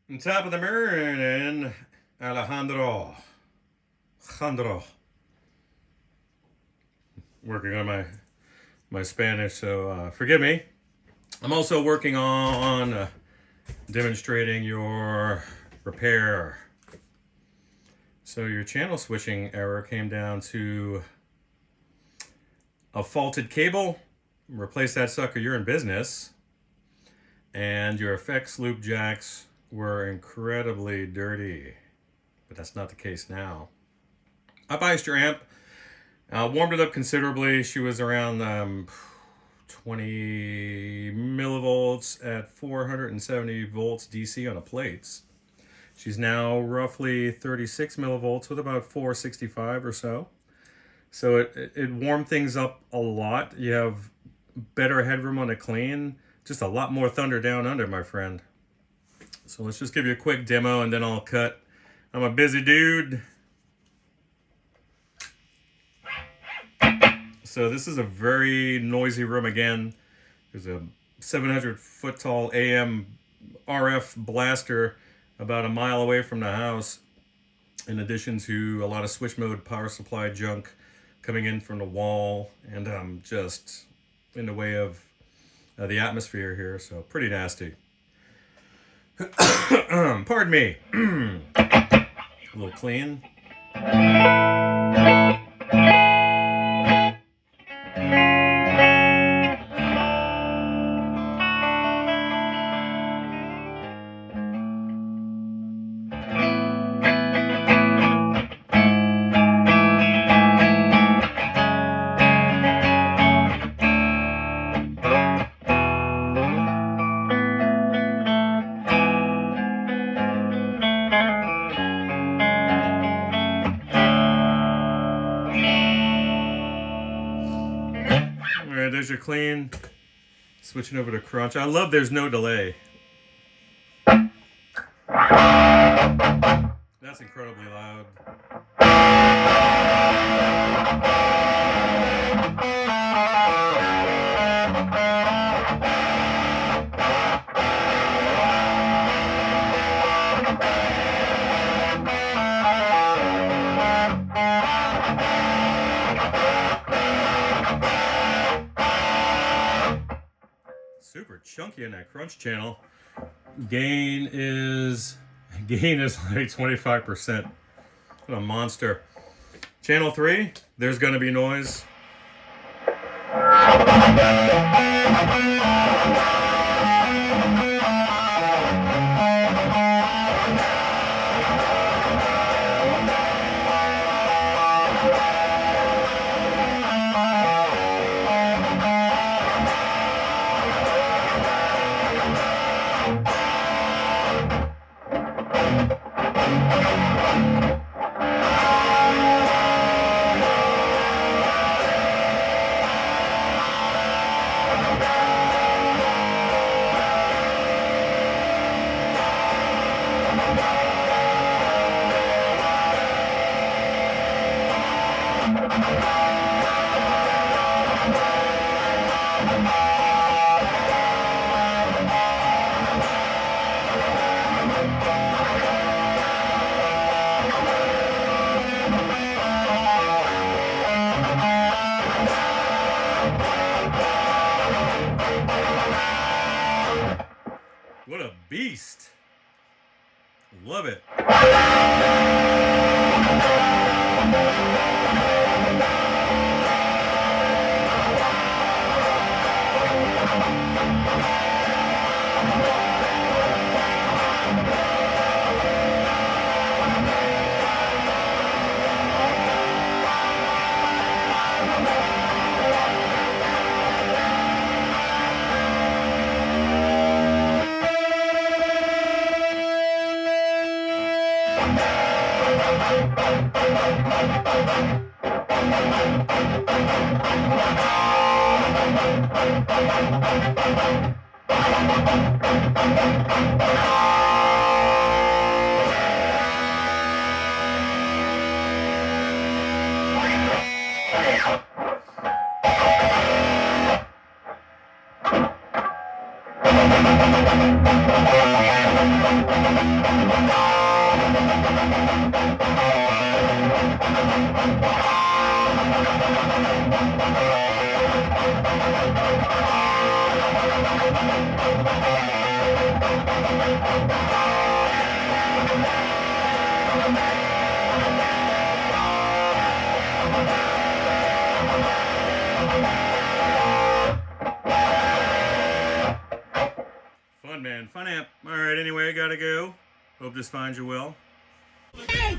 On top of the mirror and Alejandro. Working on my Spanish, so forgive me. I'm also working on demonstrating your repair. So your channel switching error came down to a faulted cable. Replace that sucker, you're in business. And your FX loop jacks were incredibly dirty, but that's not the case now. I biased your amp, warmed it up considerably. She was around 20 millivolts at 470 volts DC on the plates. She's now roughly 36 millivolts with about 465 or so. So it warmed things up a lot. You have better headroom on the clean, just a lot more thunder down under, my friend. So let's just give you a quick demo and then I'll cut. I'm a busy dude. So this is a very noisy room again. There's a 700 foot tall AM RF blaster about a mile away from the house, in addition to a lot of switch mode power supply junk coming in from the wall, and just in the way of the atmosphere here, so pretty nasty. Pardon me. A little clean. Alright, there's your clean. Switching over to crunch. I love there's no delay. That's incredibly loud. Super chunky in that crunch channel. Gain is like 25%. What a monster. Channel 3, there's gonna be noise. What a beast. Love it. Fun, man. Fun amp. All right, anyway, I gotta go. Hope this finds you well. Hey!